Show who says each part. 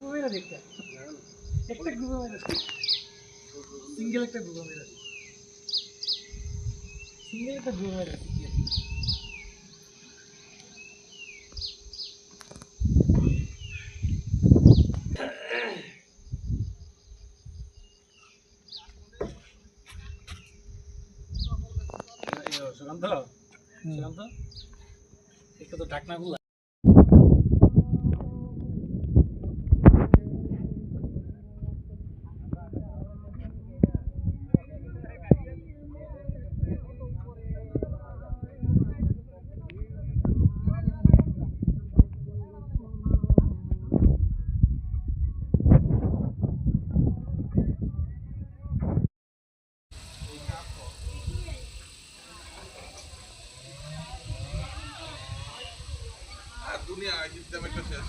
Speaker 1: মেরা দেখতে একটা গ্রুপে মেরা সিঙ্গেল একটা গ্রুপে মেরা সিঙ্গেল একটা গ্রুপে মেরা সুকান্ত সুকান্ত একটু তো ঢাকনা গুলা
Speaker 2: দুনিয়া হিসেবে একটা শেষ